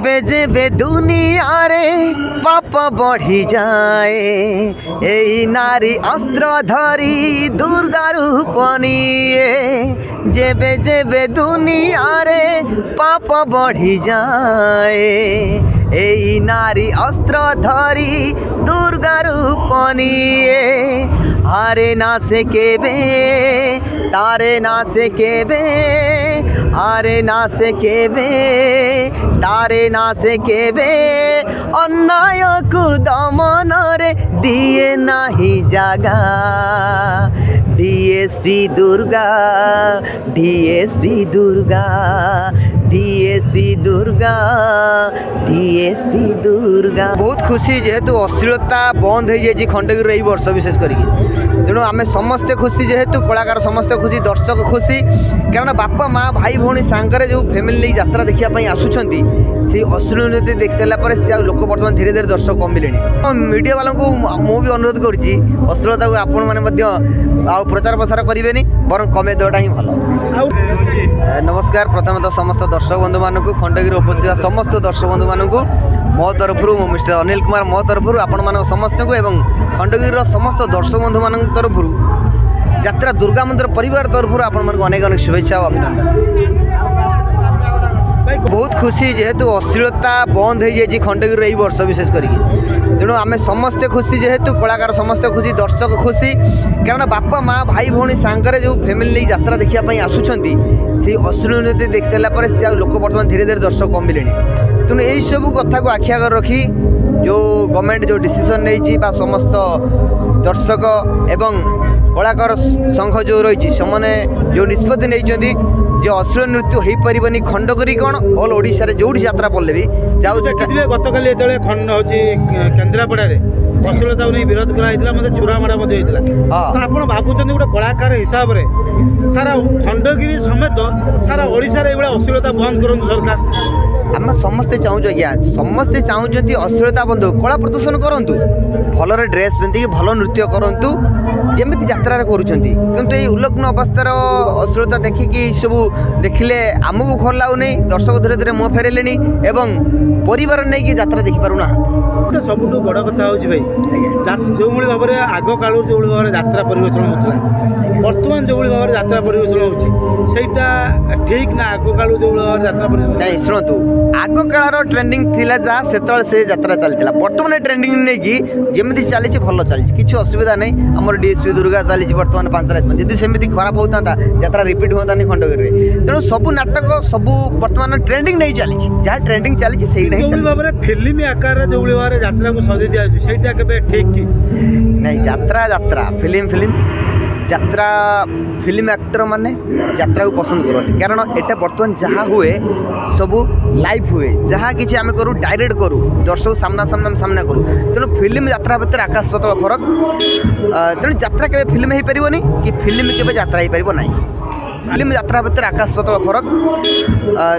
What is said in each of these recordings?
जेबे दुनिया रे पाप बढ़ी जाए एई नारी अस्त्र धरी दुर्गा रूप निए। जेबे जेबे दुनिया रे पाप बढ़ी जाए एई नारी अस्त्र धरी दुर्गा रूप निए। हारे ना से केबे तारे ना से केबे हारे ना से केबे तारे ना से केबे अन्याय को दमन रे दिए नाही जागा। DSP Durga DSP Durga DSP Durga DSP Durga. बहुत खुशी जेहेतु अश्लीलता बंद हो जाए खंडगिरी यही वर्ष विशेष करी तेणु आम समस्ते खुशी जेहेतु कलाकार समस्ते खुशी दर्शक खुशी कारण बापा माँ भाई भौणी सांगरे जो फैमिली यात्रा देखापी आसुँच से अश्लील देख सारापर सी लोक बर्तमान धीरे धीरे दर्शक कमिले मीडिया वालों को मुझे अनुरोध करुँची अश्लीलता को आपण मैंने प्रचार प्रसार करेंगे बर कमे देवाटा ही भल। नमस्कार प्रथम तो समस्त दर्शक बंधु मानक खंडगिरी उपस्थित समस्त दर्शक बंधु मानक मो तरफ मिस्टर अनिल कुमार मो तरफ आपण मान समस्त को एवं खंडगिरी समस्त दर्शक बंधु मान तरफ यात्रा दुर्गा मंदिर परिवार तरफ आपण मान अनेक अनेक शुभेच्छा और अभिनंदन। बहुत खुशी जेहेतु अश्लीलता बंद हो जाए खंडगिरी यही वर्ष विशेष करी तेणु आम समस्ते खुशी जेहेतु कलाकार समस्ते खुशी दर्शक खुशी कारण बापा माँ भाई भौणी सांगरे जो फैमिली यात्रा देखापी आसुँच से अश्लील देख सारापर सी लोक बर्तमान धीरे धीरे दर्शक कमिले तेणु यही सब कथा को आखि आगे रखी जो गवर्नमेंट जो डिसीजन नहीं समस्त दर्शक एवं कलाकार संघ जो रही जो निष्पत्ति नहीं जो अश्लील नृत्य हो पारनि खंडगिरी कौन ऑल ओडिशा रे जोड़ी यात्रा पड़े भी जाऊ गत काली जो खंड हूँ केन्द्रापड़ा अश्लीलता नहीं विरोध कराइला मतलब छुरामाड़ा आप भावुं गोटे कलाकार हिसाब से सारा खंडगिरी समेत सारा ओडिशा रे अश्लीलता बंद करूँ सरकार आम समस्ते चाहूँ आज्ञा समस्ते चाहूँगी अश्लीलता बंद कला प्रदर्शन करूँ भलरे ड्रेस पिंधिक भल नृत्य करूँ जमी यात्रा करुँच ये उल्लग्न अवस्थार अश्लीलता देखिकी सब देखिले आमको भल लगुनि दर्शक धीरे धीरे मुँह फेरेले एवं परिवार नहीं कि यात्रा देखिपारुना। सब बड़ कथा हूँ भाई जो भाव में आग काल जो भाव में यात्रा परिवेशन होता बर्तमान जो भाव में यात्रा परिवेशन होता ठीक ना आग काल जो भाव में यात्रा परिवेशन नहीं शुणु आग काल ट्रेंडिंग थिला जहाँ से यात्रा चलता बर्तमान ट्रेंडिंग नहीं कि जमी चली भल चली किसी असुविधा नहीं आम डीएसपी दुर्गा चली बर्तमान 5 रात जी सेमती खराब होता यात्रा रिपीट होता खंडगिरी तेणु सब नाटक सब बर्तमान ट्रेंडिंग नहीं चली जहाँ ट्रेंडिंग चली भाव में फिल्म आकार जो भाव यात्रा को सजे दिया ठीक कि नहीं यात्रा यात्रा फिल्म यात्रा फिल्म एक्टर माने यात्रा को पसंद करते कारण एटा बर्तमान जहाँ हुए सब लाइव हुए जहाँ किसी आम करूँ डायरेक्ट करूँ दर्शक सामना सामना करूँ तेणु फिल्म यात्रा भितर आकाश पाताल फरक तेणु यात्रा के फिल्म हो पारनि कि फिल्म के यात्रा हो पार ना फिल्म यात्रा भितर आकाश पाताल फरक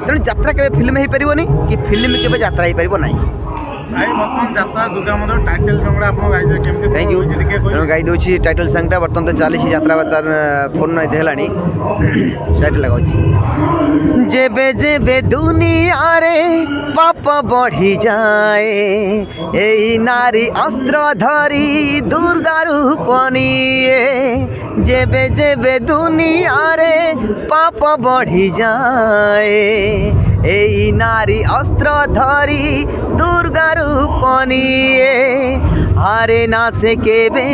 तेणु यात्रा के फिल्म हो पारनि कि फिल्म के यात्रा हो पार ना। थैंक यू तेणु गाई दूसरी टाइटल सॉन्गटा बर्तमान तो चली यात्रा फोन है टाइटल लगा जेबे जेबे दुनिया रे पाप बढ़ी जाए एई नारी अस्त्र धरी दुर्गा रूप निए। जेबे जेबे दुनिया रे पाप बढ़ी जाए एई नारी अस्त्र धरी दुर्गा रूप निए। हारे ना से केबे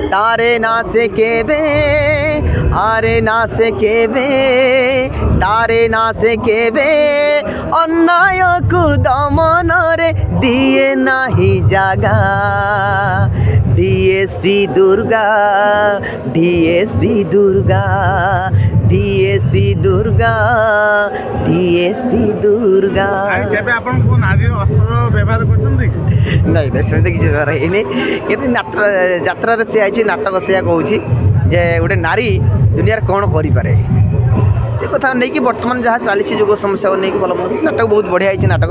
तारे ना से केबे हारे ना से केबे तारे ना से केबे अन्याय को दमन रे दिए नाही जागा। DSP Durga DSP Durga DSP Durga DSP Durga. नहीं सेमती किसी व्यवहार है यात्रा से आई नाटक से कहूँ जे गोटे नारी दुनिया कौन करे से कथा नहीं कि बर्तमान जहाँ चली जुग समस्या नहीं कि भल नाटक बहुत बढ़िया है नाटक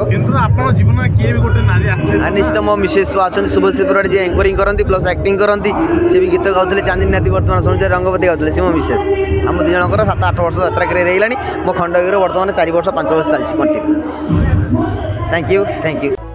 निश्चित मो मिसेस अच्छा शुभश्रीपुर जी एंकरिंग करती प्लस एक्टिंग करती सी भी गीत गाँव चांदी नाती बर्तमान शुणुचे रंगवती गाँव सी मो मिसेस आम दी जनकर 7-8 वर्ष यात्रा कर मो खंडगिरी बर्तमान 4 वर्ष 5 वर्ष चलती कंटिन्यू। Thank you.